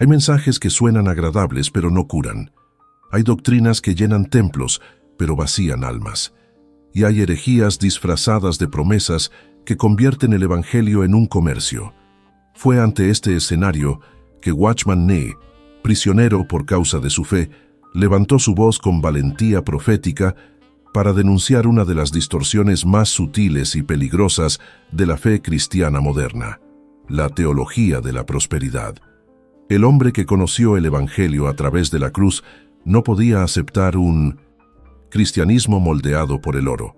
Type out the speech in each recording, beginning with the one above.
Hay mensajes que suenan agradables pero no curan. Hay doctrinas que llenan templos pero vacían almas. Y hay herejías disfrazadas de promesas que convierten el Evangelio en un comercio. Fue ante este escenario que Watchman Nee, prisionero por causa de su fe, levantó su voz con valentía profética para denunciar una de las distorsiones más sutiles y peligrosas de la fe cristiana moderna, la teología de la prosperidad. El hombre que conoció el Evangelio a través de la cruz no podía aceptar un cristianismo moldeado por el oro.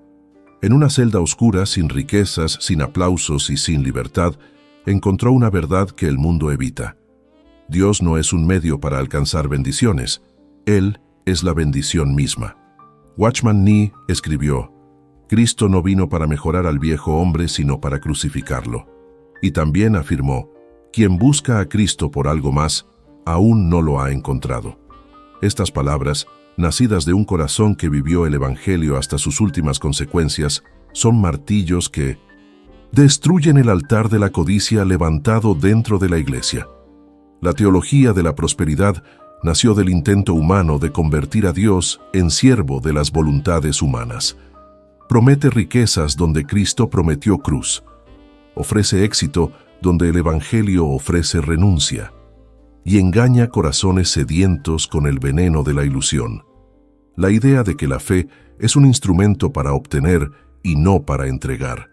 En una celda oscura, sin riquezas, sin aplausos y sin libertad, encontró una verdad que el mundo evita. Dios no es un medio para alcanzar bendiciones. Él es la bendición misma. Watchman Nee escribió: Cristo no vino para mejorar al viejo hombre, sino para crucificarlo. Y también afirmó: quien busca a Cristo por algo más, aún no lo ha encontrado. Estas palabras, nacidas de un corazón que vivió el Evangelio hasta sus últimas consecuencias, son martillos que destruyen el altar de la codicia levantado dentro de la iglesia. La teología de la prosperidad nació del intento humano de convertir a Dios en siervo de las voluntades humanas. Promete riquezas donde Cristo prometió cruz. Ofrece éxito donde el Evangelio ofrece renuncia. Y engaña corazones sedientos con el veneno de la ilusión. La idea de que la fe es un instrumento para obtener y no para entregar.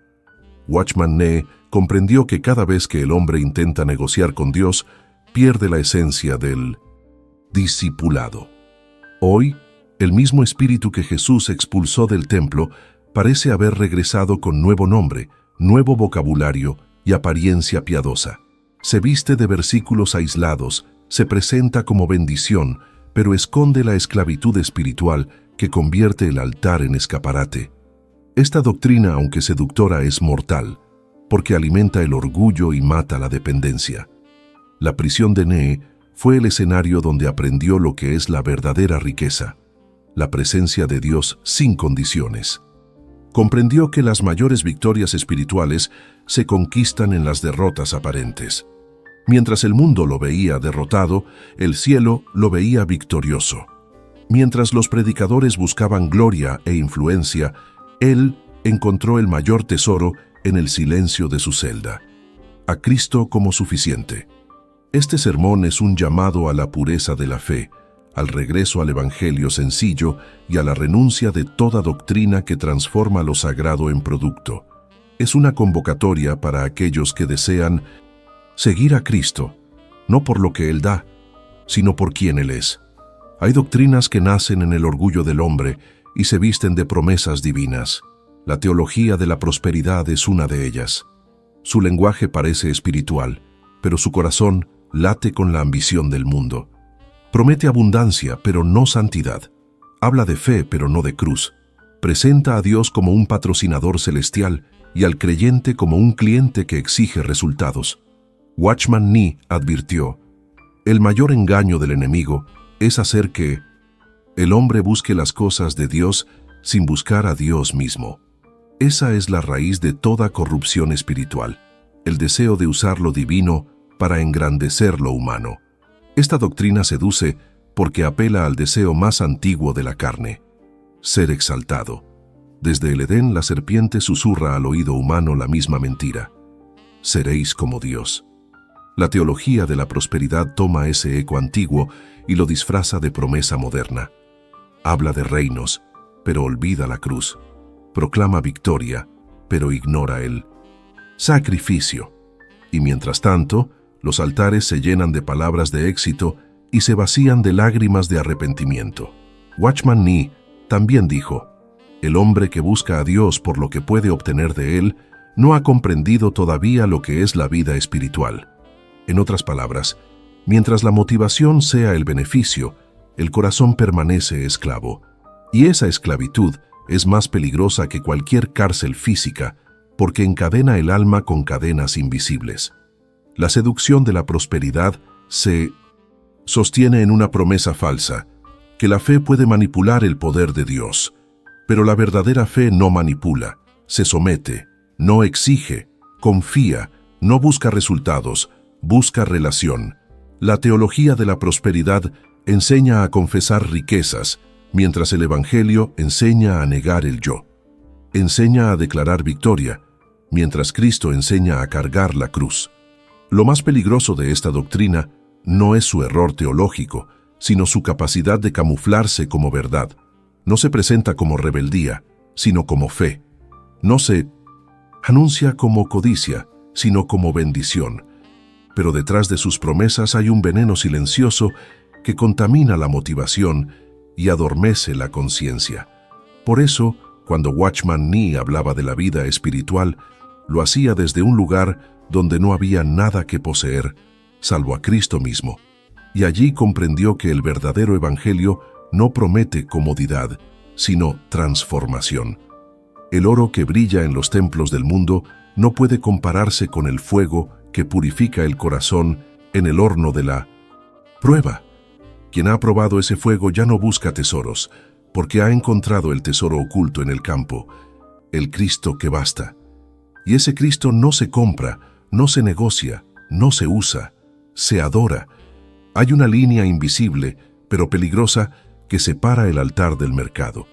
Watchman Nee comprendió que cada vez que el hombre intenta negociar con Dios, pierde la esencia del discipulado. Hoy, el mismo espíritu que Jesús expulsó del templo parece haber regresado con nuevo nombre, nuevo vocabulario y apariencia piadosa. Se viste de versículos aislados, se presenta como bendición, pero esconde la esclavitud espiritual que convierte el altar en escaparate. Esta doctrina, aunque seductora, es mortal, porque alimenta el orgullo y mata la dependencia. La prisión de Nee fue el escenario donde aprendió lo que es la verdadera riqueza, la presencia de Dios sin condiciones. Comprendió que las mayores victorias espirituales se conquistan en las derrotas aparentes. Mientras el mundo lo veía derrotado, el cielo lo veía victorioso. Mientras los predicadores buscaban gloria e influencia, él encontró el mayor tesoro en el silencio de su celda. A Cristo como suficiente. Este sermón es un llamado a la pureza de la fe, al regreso al Evangelio sencillo y a la renuncia de toda doctrina que transforma lo sagrado en producto. Es una convocatoria para aquellos que desean seguir a Cristo, no por lo que Él da, sino por quien Él es. Hay doctrinas que nacen en el orgullo del hombre y se visten de promesas divinas. La teología de la prosperidad es una de ellas. Su lenguaje parece espiritual, pero su corazón late con la ambición del mundo. Promete abundancia, pero no santidad. Habla de fe, pero no de cruz. Presenta a Dios como un patrocinador celestial y al creyente como un cliente que exige resultados. Watchman Nee advirtió: el mayor engaño del enemigo es hacer que el hombre busque las cosas de Dios sin buscar a Dios mismo. Esa es la raíz de toda corrupción espiritual, el deseo de usar lo divino para engrandecer lo humano. Esta doctrina seduce porque apela al deseo más antiguo de la carne: ser exaltado. Desde el Edén, la serpiente susurra al oído humano la misma mentira: seréis como Dios. La teología de la prosperidad toma ese eco antiguo y lo disfraza de promesa moderna. Habla de reinos, pero olvida la cruz. Proclama victoria, pero ignora el sacrificio. Y mientras tanto, los altares se llenan de palabras de éxito y se vacían de lágrimas de arrepentimiento. Watchman Nee también dijo: el hombre que busca a Dios por lo que puede obtener de Él no ha comprendido todavía lo que es la vida espiritual. En otras palabras, mientras la motivación sea el beneficio, el corazón permanece esclavo. Y esa esclavitud es más peligrosa que cualquier cárcel física, porque encadena el alma con cadenas invisibles. La seducción de la prosperidad se sostiene en una promesa falsa, que la fe puede manipular el poder de Dios. Pero la verdadera fe no manipula, se somete, no exige, confía, no busca resultados, busca relación. La teología de la prosperidad enseña a confesar riquezas, mientras el Evangelio enseña a negar el yo. Enseña a declarar victoria, mientras Cristo enseña a cargar la cruz. Lo más peligroso de esta doctrina no es su error teológico, sino su capacidad de camuflarse como verdad. No se presenta como rebeldía, sino como fe. No se anuncia como codicia, sino como bendición. Pero detrás de sus promesas hay un veneno silencioso que contamina la motivación y adormece la conciencia. Por eso, cuando Watchman Nee hablaba de la vida espiritual, lo hacía desde un lugar donde no había nada que poseer, salvo a Cristo mismo. Y allí comprendió que el verdadero evangelio no promete comodidad, sino transformación. El oro que brilla en los templos del mundo no puede compararse con el fuego que purifica el corazón en el horno de la prueba. Quien ha probado ese fuego ya no busca tesoros, porque ha encontrado el tesoro oculto en el campo, el Cristo que basta. Y ese Cristo no se compra, no se negocia, no se usa, se adora. Hay una línea invisible, pero peligrosa, que separa el altar del mercado.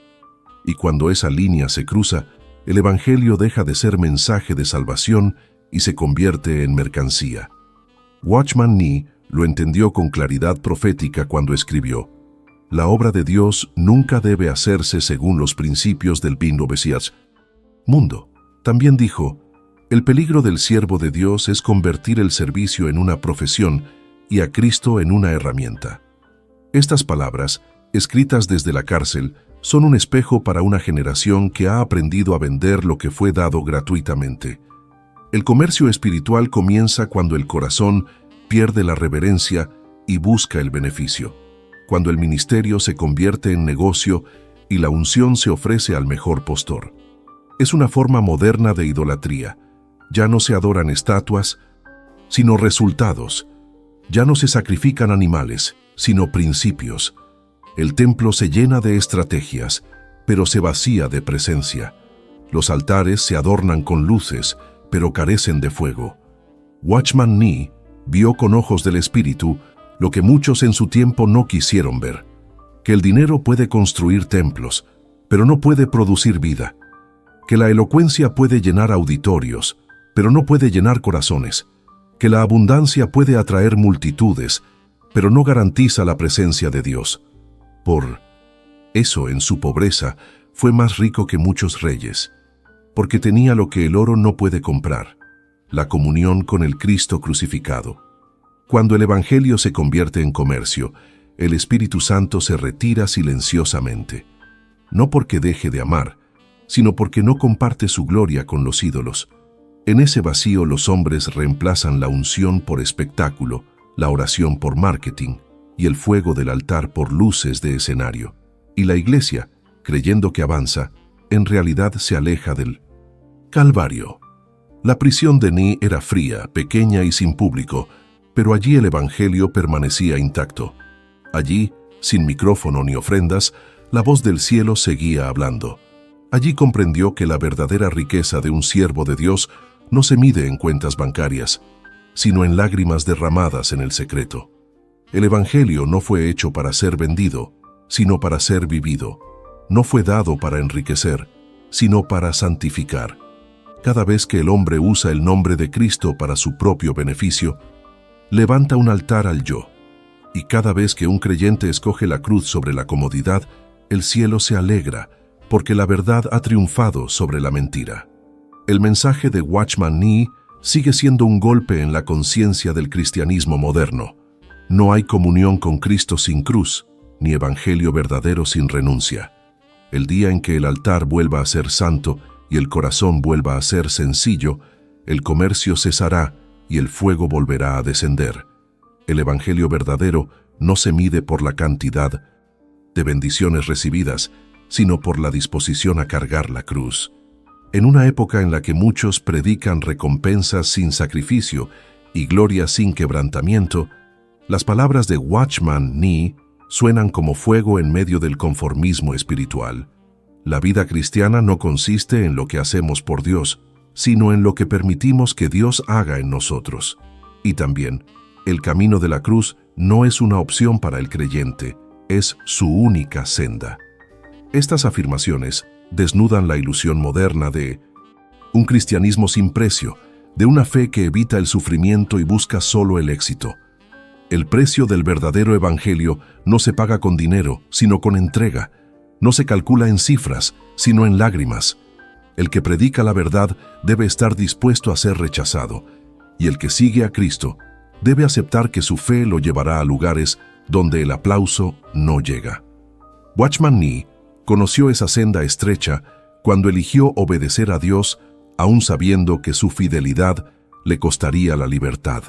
Y cuando esa línea se cruza, el Evangelio deja de ser mensaje de salvación y se convierte en mercancía. Watchman Nee lo entendió con claridad profética cuando escribió: la obra de Dios nunca debe hacerse según los principios del mundo. También dijo: el peligro del siervo de Dios es convertir el servicio en una profesión y a Cristo en una herramienta. Estas palabras, escritas desde la cárcel, son un espejo para una generación que ha aprendido a vender lo que fue dado gratuitamente. El comercio espiritual comienza cuando el corazón pierde la reverencia y busca el beneficio, cuando el ministerio se convierte en negocio y la unción se ofrece al mejor postor. Es una forma moderna de idolatría. Ya no se adoran estatuas, sino resultados. Ya no se sacrifican animales, sino principios. El templo se llena de estrategias, pero se vacía de presencia. Los altares se adornan con luces, pero carecen de fuego. Watchman Nee vio con ojos del espíritu lo que muchos en su tiempo no quisieron ver: que el dinero puede construir templos, pero no puede producir vida; que la elocuencia puede llenar auditorios, pero no puede llenar corazones; que la abundancia puede atraer multitudes, pero no garantiza la presencia de Dios. Por eso, en su pobreza, fue más rico que muchos reyes, porque tenía lo que el oro no puede comprar: la comunión con el Cristo crucificado. Cuando el Evangelio se convierte en comercio, el Espíritu Santo se retira silenciosamente, no porque deje de amar, sino porque no comparte su gloria con los ídolos. En ese vacío los hombres reemplazan la unción por espectáculo, la oración por marketing y el fuego del altar por luces de escenario. Y la iglesia, creyendo que avanza, en realidad se aleja del Calvario. La prisión de Nee era fría, pequeña y sin público, pero allí el Evangelio permanecía intacto. Allí, sin micrófono ni ofrendas, la voz del cielo seguía hablando. Allí comprendió que la verdadera riqueza de un siervo de Dios no se mide en cuentas bancarias, sino en lágrimas derramadas en el secreto. El Evangelio no fue hecho para ser vendido, sino para ser vivido. No fue dado para enriquecer, sino para santificar. Cada vez que el hombre usa el nombre de Cristo para su propio beneficio, levanta un altar al yo. Y cada vez que un creyente escoge la cruz sobre la comodidad, el cielo se alegra, porque la verdad ha triunfado sobre la mentira. El mensaje de Watchman Nee sigue siendo un golpe en la conciencia del cristianismo moderno. No hay comunión con Cristo sin cruz, ni evangelio verdadero sin renuncia. El día en que el altar vuelva a ser santo y el corazón vuelva a ser sencillo, el comercio cesará y el fuego volverá a descender. El evangelio verdadero no se mide por la cantidad de bendiciones recibidas, sino por la disposición a cargar la cruz. En una época en la que muchos predican recompensas sin sacrificio y gloria sin quebrantamiento, las palabras de Watchman Nee suenan como fuego en medio del conformismo espiritual. La vida cristiana no consiste en lo que hacemos por Dios, sino en lo que permitimos que Dios haga en nosotros. Y también, el camino de la cruz no es una opción para el creyente, es su única senda. Estas afirmaciones desnudan la ilusión moderna de un cristianismo sin precio, de una fe que evita el sufrimiento y busca solo el éxito. El precio del verdadero evangelio no se paga con dinero, sino con entrega. No se calcula en cifras, sino en lágrimas. El que predica la verdad debe estar dispuesto a ser rechazado, y el que sigue a Cristo debe aceptar que su fe lo llevará a lugares donde el aplauso no llega. Watchman Nee conoció esa senda estrecha cuando eligió obedecer a Dios, aun sabiendo que su fidelidad le costaría la libertad.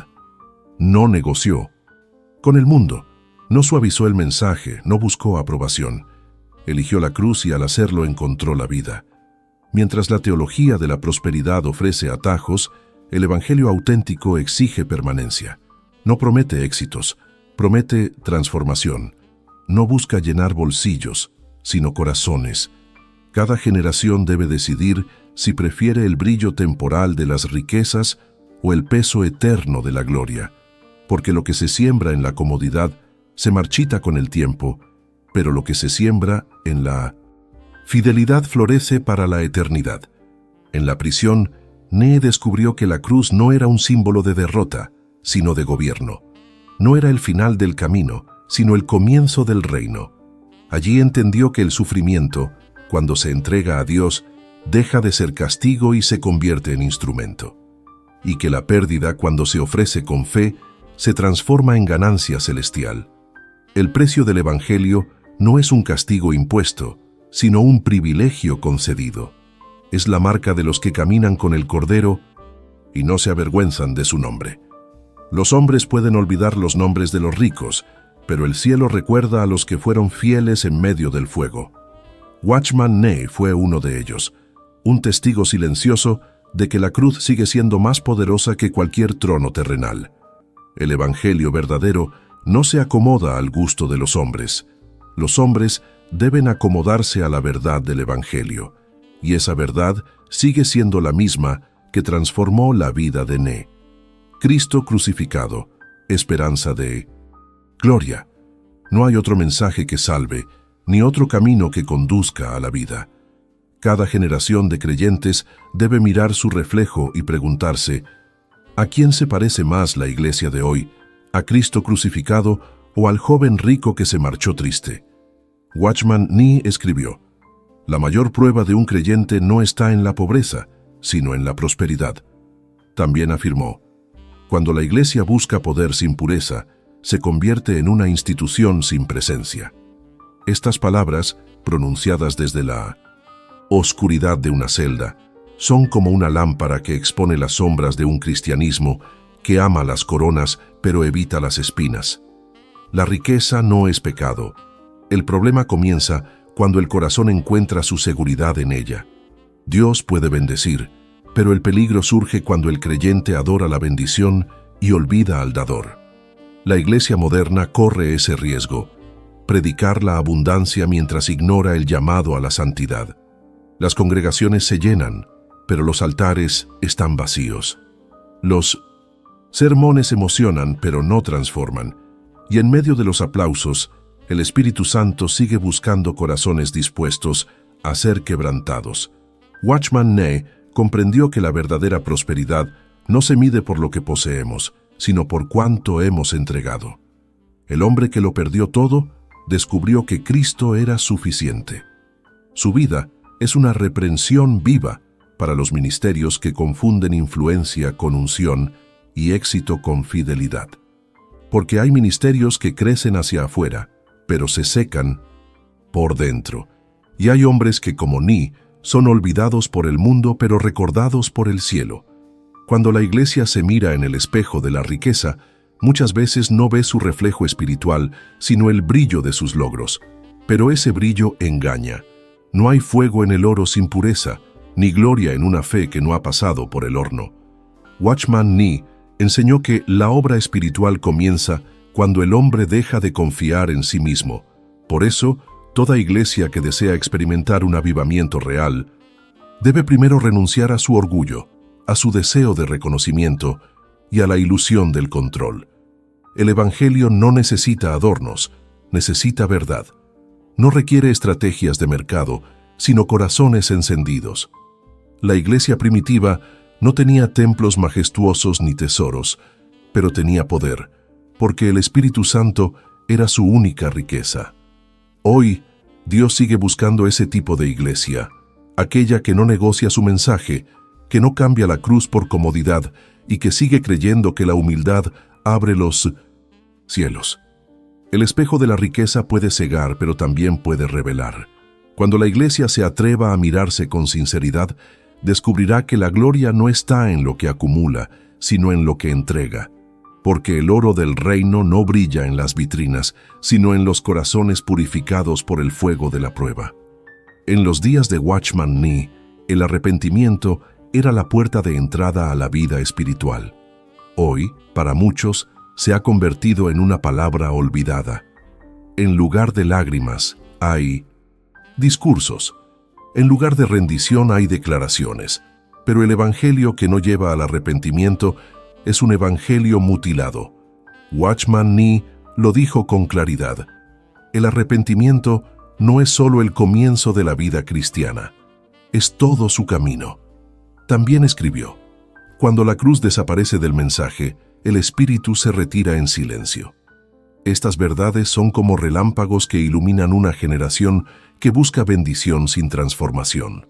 No negoció con el mundo, no suavizó el mensaje, no buscó aprobación. Eligió la cruz y al hacerlo encontró la vida. Mientras la teología de la prosperidad ofrece atajos, el evangelio auténtico exige permanencia. No promete éxitos, promete transformación. No busca llenar bolsillos, sino corazones. Cada generación debe decidir si prefiere el brillo temporal de las riquezas o el peso eterno de la gloria, porque lo que se siembra en la comodidad se marchita con el tiempo, pero lo que se siembra en la fidelidad florece para la eternidad. En la prisión, Nee descubrió que la cruz no era un símbolo de derrota, sino de gobierno. No era el final del camino, sino el comienzo del reino. Allí entendió que el sufrimiento, cuando se entrega a Dios, deja de ser castigo y se convierte en instrumento. Y que la pérdida, cuando se ofrece con fe, se transforma en ganancia celestial. El precio del evangelio no es un castigo impuesto, sino un privilegio concedido. Es la marca de los que caminan con el Cordero y no se avergüenzan de su nombre. Los hombres pueden olvidar los nombres de los ricos, pero el cielo recuerda a los que fueron fieles en medio del fuego. Watchman Nee fue uno de ellos, un testigo silencioso de que la cruz sigue siendo más poderosa que cualquier trono terrenal. El evangelio verdadero no se acomoda al gusto de los hombres. Los hombres deben acomodarse a la verdad del evangelio, y esa verdad sigue siendo la misma que transformó la vida de Nee. Cristo crucificado, esperanza de gloria. No hay otro mensaje que salve, ni otro camino que conduzca a la vida. Cada generación de creyentes debe mirar su reflejo y preguntarse, ¿a quién se parece más la iglesia de hoy? ¿A Cristo crucificado o al joven rico que se marchó triste? Watchman Nee escribió, la mayor prueba de un creyente no está en la pobreza, sino en la prosperidad. También afirmó, cuando la iglesia busca poder sin pureza, se convierte en una institución sin presencia. Estas palabras, pronunciadas desde la oscuridad de una celda, son como una lámpara que expone las sombras de un cristianismo que ama las coronas pero evita las espinas. La riqueza no es pecado. El problema comienza cuando el corazón encuentra su seguridad en ella. Dios puede bendecir, pero el peligro surge cuando el creyente adora la bendición y olvida al dador. La iglesia moderna corre ese riesgo, predicar la abundancia mientras ignora el llamado a la santidad. Las congregaciones se llenan, pero los altares están vacíos. Los sermones emocionan, pero no transforman, y en medio de los aplausos, el Espíritu Santo sigue buscando corazones dispuestos a ser quebrantados. Watchman Nee comprendió que la verdadera prosperidad no se mide por lo que poseemos, sino por cuánto hemos entregado. El hombre que lo perdió todo descubrió que Cristo era suficiente. Su vida es una reprensión viva para los ministerios que confunden influencia con unción y éxito con fidelidad. Porque hay ministerios que crecen hacia afuera, pero se secan por dentro. Y hay hombres que, como Nee, son olvidados por el mundo pero recordados por el cielo. Cuando la iglesia se mira en el espejo de la riqueza, muchas veces no ve su reflejo espiritual, sino el brillo de sus logros. Pero ese brillo engaña. No hay fuego en el oro sin pureza, ni gloria en una fe que no ha pasado por el horno. Watchman Nee enseñó que la obra espiritual comienza cuando el hombre deja de confiar en sí mismo. Por eso, toda iglesia que desea experimentar un avivamiento real debe primero renunciar a su orgullo, a su deseo de reconocimiento y a la ilusión del control. El Evangelio no necesita adornos, necesita verdad. No requiere estrategias de mercado, sino corazones encendidos. La iglesia primitiva no tenía templos majestuosos ni tesoros, pero tenía poder, porque el Espíritu Santo era su única riqueza. Hoy, Dios sigue buscando ese tipo de iglesia, aquella que no negocia su mensaje, que no cambia la cruz por comodidad y que sigue creyendo que la humildad abre los cielos. El espejo de la riqueza puede cegar, pero también puede revelar. Cuando la iglesia se atreva a mirarse con sinceridad, descubrirá que la gloria no está en lo que acumula, sino en lo que entrega. Porque el oro del reino no brilla en las vitrinas, sino en los corazones purificados por el fuego de la prueba. En los días de Watchman Nee, el arrepentimiento era la puerta de entrada a la vida espiritual. Hoy, para muchos, se ha convertido en una palabra olvidada. En lugar de lágrimas, hay discursos. En lugar de rendición hay declaraciones. Pero el evangelio que no lleva al arrepentimiento es un evangelio mutilado. Watchman Nee lo dijo con claridad. El arrepentimiento no es solo el comienzo de la vida cristiana, es todo su camino. También escribió, cuando la cruz desaparece del mensaje, el espíritu se retira en silencio. Estas verdades son como relámpagos que iluminan una generación que busca bendición sin transformación.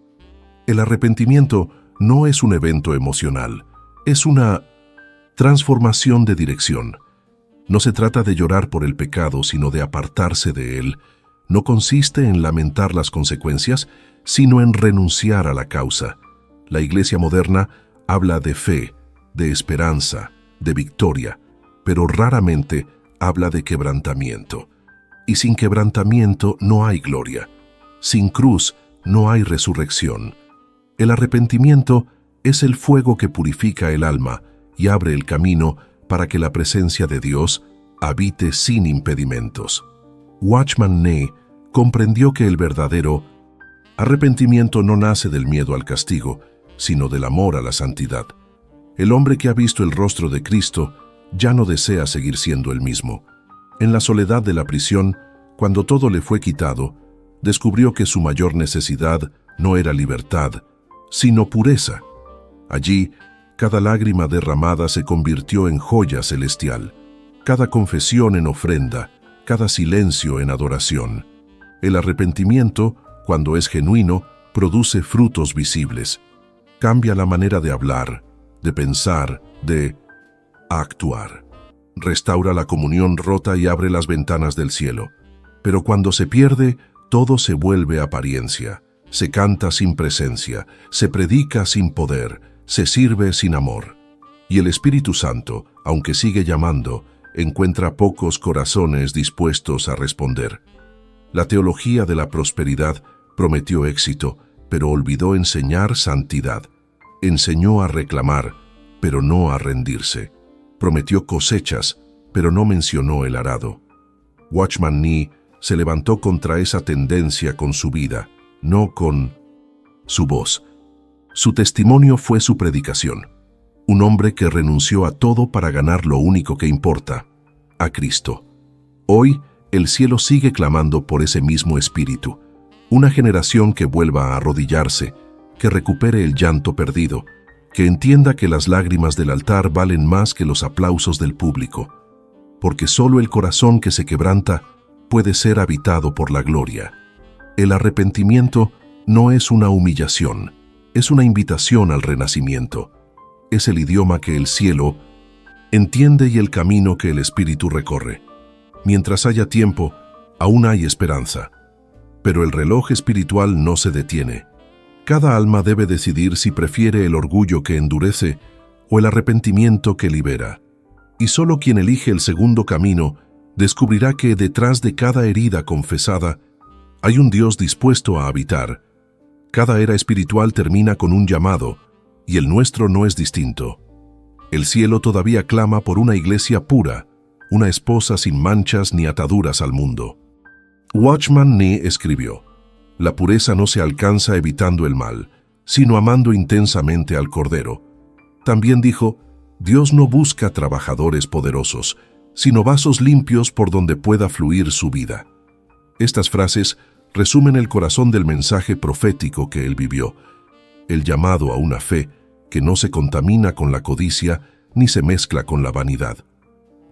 El arrepentimiento no es un evento emocional, es una transformación de dirección. No se trata de llorar por el pecado, sino de apartarse de él. No consiste en lamentar las consecuencias, sino en renunciar a la causa. La iglesia moderna habla de fe, de esperanza, de victoria, pero raramente habla de quebrantamiento. Y sin quebrantamiento no hay gloria. Sin cruz no hay resurrección. El arrepentimiento es el fuego que purifica el alma y abre el camino para que la presencia de Dios habite sin impedimentos. Watchman Nee comprendió que el verdadero arrepentimiento no nace del miedo al castigo, sino del amor a la santidad. El hombre que ha visto el rostro de Cristo ya no desea seguir siendo el mismo. En la soledad de la prisión, cuando todo le fue quitado, descubrió que su mayor necesidad no era libertad, sino pureza. Allí, cada lágrima derramada se convirtió en joya celestial, cada confesión en ofrenda, cada silencio en adoración. El arrepentimiento, cuando es genuino, produce frutos visibles. Cambia la manera de hablar, de pensar, de actuar. Restaura la comunión rota y abre las ventanas del cielo. Pero cuando se pierde, todo se vuelve apariencia. Se canta sin presencia, se predica sin poder, se sirve sin amor. Y el Espíritu Santo, aunque sigue llamando, encuentra pocos corazones dispuestos a responder. La teología de la prosperidad prometió éxito, pero olvidó enseñar santidad. Enseñó a reclamar, pero no a rendirse. Prometió cosechas, pero no mencionó el arado. Watchman Nee se levantó contra esa tendencia con su vida, no con su voz. Su testimonio fue su predicación. Un hombre que renunció a todo para ganar lo único que importa, a Cristo. Hoy, el cielo sigue clamando por ese mismo espíritu. Una generación que vuelva a arrodillarse, que recupere el llanto perdido, que entienda que las lágrimas del altar valen más que los aplausos del público, porque solo el corazón que se quebranta puede ser habitado por la gloria. El arrepentimiento no es una humillación, es una invitación al renacimiento. Es el idioma que el cielo entiende y el camino que el espíritu recorre. Mientras haya tiempo, aún hay esperanza. Pero el reloj espiritual no se detiene. Cada alma debe decidir si prefiere el orgullo que endurece o el arrepentimiento que libera. Y solo quien elige el segundo camino descubrirá que detrás de cada herida confesada hay un Dios dispuesto a habitar. Cada era espiritual termina con un llamado, y el nuestro no es distinto. El cielo todavía clama por una iglesia pura, una esposa sin manchas ni ataduras al mundo. Watchman Nee escribió, la pureza no se alcanza evitando el mal, sino amando intensamente al Cordero. También dijo, Dios no busca trabajadores poderosos, sino vasos limpios por donde pueda fluir su vida. Estas frases resumen el corazón del mensaje profético que él vivió, el llamado a una fe que no se contamina con la codicia ni se mezcla con la vanidad.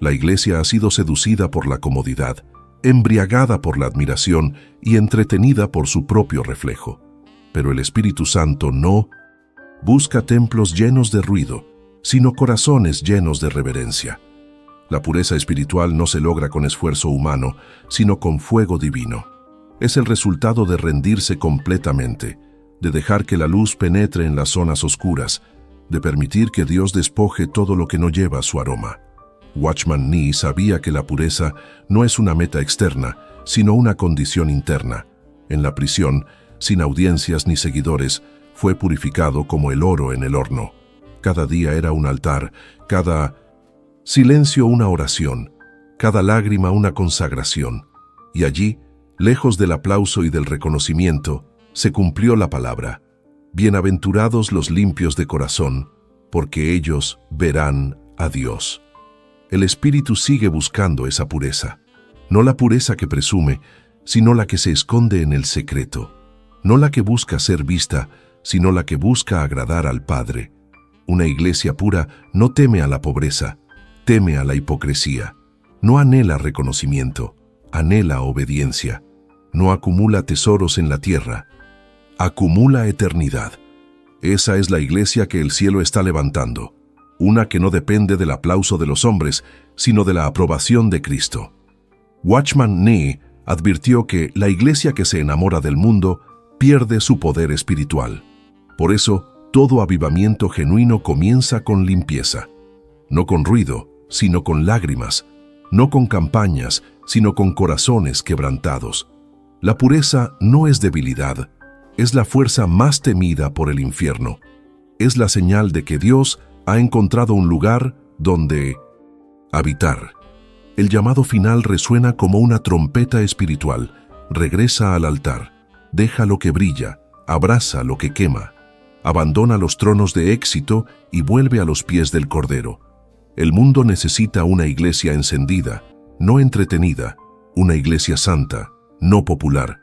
La Iglesia ha sido seducida por la comodidad, embriagada por la admiración y entretenida por su propio reflejo. Pero el Espíritu Santo no busca templos llenos de ruido, sino corazones llenos de reverencia. La pureza espiritual no se logra con esfuerzo humano, sino con fuego divino. Es el resultado de rendirse completamente, de dejar que la luz penetre en las zonas oscuras, de permitir que Dios despoje todo lo que no lleva su aroma. Watchman Nee sabía que la pureza no es una meta externa, sino una condición interna. En la prisión, sin audiencias ni seguidores, fue purificado como el oro en el horno. Cada día era un altar, cada silencio una oración, cada lágrima una consagración. Y allí, lejos del aplauso y del reconocimiento, se cumplió la palabra: bienaventurados los limpios de corazón, porque ellos verán a Dios. El Espíritu sigue buscando esa pureza, no la pureza que presume, sino la que se esconde en el secreto, no la que busca ser vista, sino la que busca agradar al Padre. Una iglesia pura no teme a la pobreza, teme a la hipocresía, no anhela reconocimiento, anhela obediencia, no acumula tesoros en la tierra, acumula eternidad. Esa es la iglesia que el cielo está levantando, una que no depende del aplauso de los hombres, sino de la aprobación de Cristo. Watchman Nee advirtió que la iglesia que se enamora del mundo pierde su poder espiritual. Por eso, todo avivamiento genuino comienza con limpieza, no con ruido, sino con lágrimas, no con campañas, sino con corazones quebrantados. La pureza no es debilidad, es la fuerza más temida por el infierno. Es la señal de que Dios ha encontrado un lugar donde habitar. El llamado final resuena como una trompeta espiritual. Regresa al altar, deja lo que brilla, abraza lo que quema, abandona los tronos de éxito y vuelve a los pies del Cordero. El mundo necesita una iglesia encendida, no entretenida, una iglesia santa, no popular.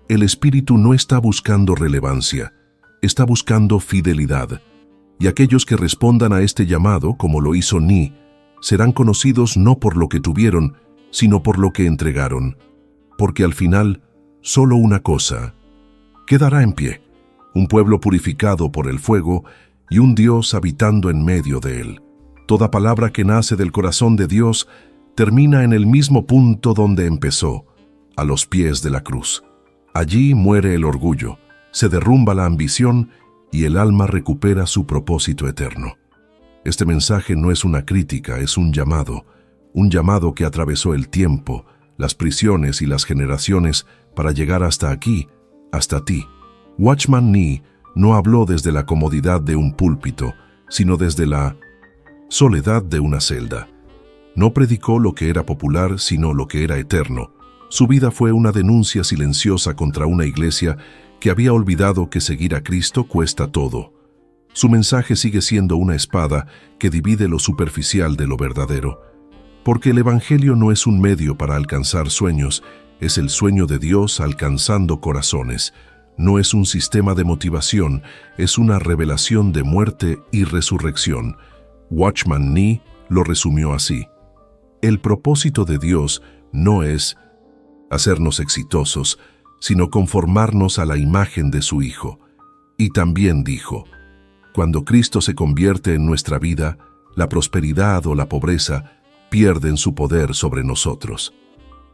El Espíritu no está buscando relevancia, está buscando fidelidad. Y aquellos que respondan a este llamado, como lo hizo Nee, serán conocidos no por lo que tuvieron, sino por lo que entregaron. Porque al final, solo una cosa quedará en pie: un pueblo purificado por el fuego y un Dios habitando en medio de él. Toda palabra que nace del corazón de Dios termina en el mismo punto donde empezó, a los pies de la cruz. Allí muere el orgullo, se derrumba la ambición y el alma recupera su propósito eterno. Este mensaje no es una crítica, es un llamado que atravesó el tiempo, las prisiones y las generaciones para llegar hasta aquí, hasta ti. Watchman Nee no habló desde la comodidad de un púlpito, sino desde la soledad de una celda. No predicó lo que era popular, sino lo que era eterno. Su vida fue una denuncia silenciosa contra una iglesia que había olvidado que seguir a Cristo cuesta todo. Su mensaje sigue siendo una espada que divide lo superficial de lo verdadero. Porque el Evangelio no es un medio para alcanzar sueños, es el sueño de Dios alcanzando corazones. No es un sistema de motivación, es una revelación de muerte y resurrección. Watchman Nee lo resumió así: el propósito de Dios no es hacernos exitosos, sino conformarnos a la imagen de su Hijo. Y también dijo: cuando Cristo se convierte en nuestra vida, la prosperidad o la pobreza pierden su poder sobre nosotros.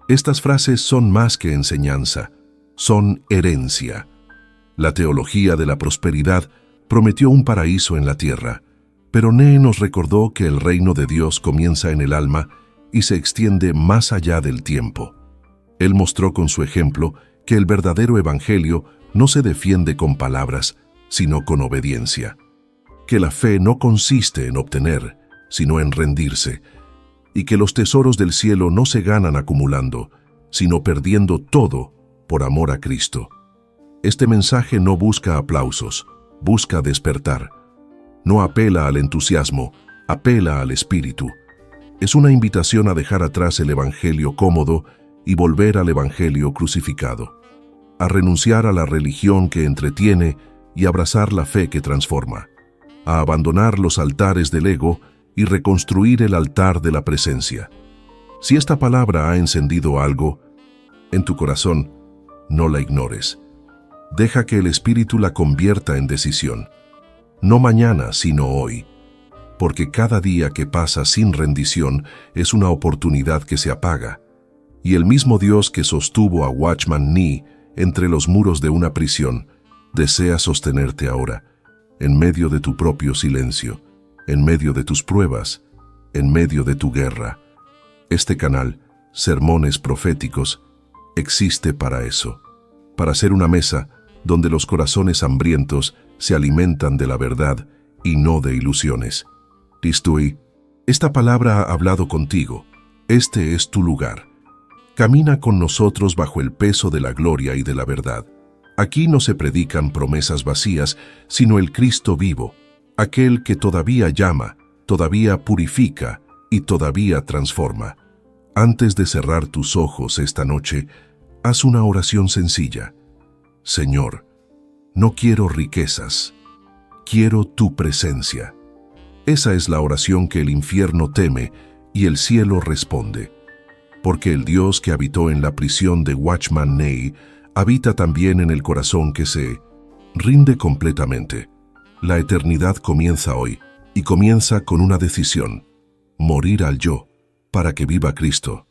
Estas frases son más que enseñanza, son herencia. La teología de la prosperidad prometió un paraíso en la tierra, pero Nee nos recordó que el reino de Dios comienza en el alma y se extiende más allá del tiempo. Él mostró con su ejemplo que el verdadero evangelio no se defiende con palabras, sino con obediencia. Que la fe no consiste en obtener, sino en rendirse, y que los tesoros del cielo no se ganan acumulando, sino perdiendo todo por amor a Cristo. Este mensaje no busca aplausos, busca despertar. No apela al entusiasmo, apela al espíritu. Es una invitación a dejar atrás el evangelio cómodo y volver al evangelio crucificado, a renunciar a la religión que entretiene y abrazar la fe que transforma, a abandonar los altares del ego y reconstruir el altar de la presencia. Si esta palabra ha encendido algo en tu corazón, no la ignores. Deja que el Espíritu la convierta en decisión. No mañana, sino hoy. Porque cada día que pasa sin rendición es una oportunidad que se apaga. Y el mismo Dios que sostuvo a Watchman Nee entre los muros de una prisión, desea sostenerte ahora, en medio de tu propio silencio, en medio de tus pruebas, en medio de tu guerra. Este canal, Sermones Proféticos, existe para eso, para ser una mesa donde los corazones hambrientos se alimentan de la verdad y no de ilusiones. Tistui, esta palabra ha hablado contigo. Este es tu lugar. Camina con nosotros bajo el peso de la gloria y de la verdad. Aquí no se predican promesas vacías, sino el Cristo vivo, aquel que todavía llama, todavía purifica y todavía transforma. Antes de cerrar tus ojos esta noche, haz una oración sencilla. Señor, no quiero riquezas, quiero tu presencia. Esa es la oración que el infierno teme y el cielo responde. Porque el Dios que habitó en la prisión de Watchman Nee habita también en el corazón que se rinde completamente. La eternidad comienza hoy y comienza con una decisión: morir al yo para que viva Cristo.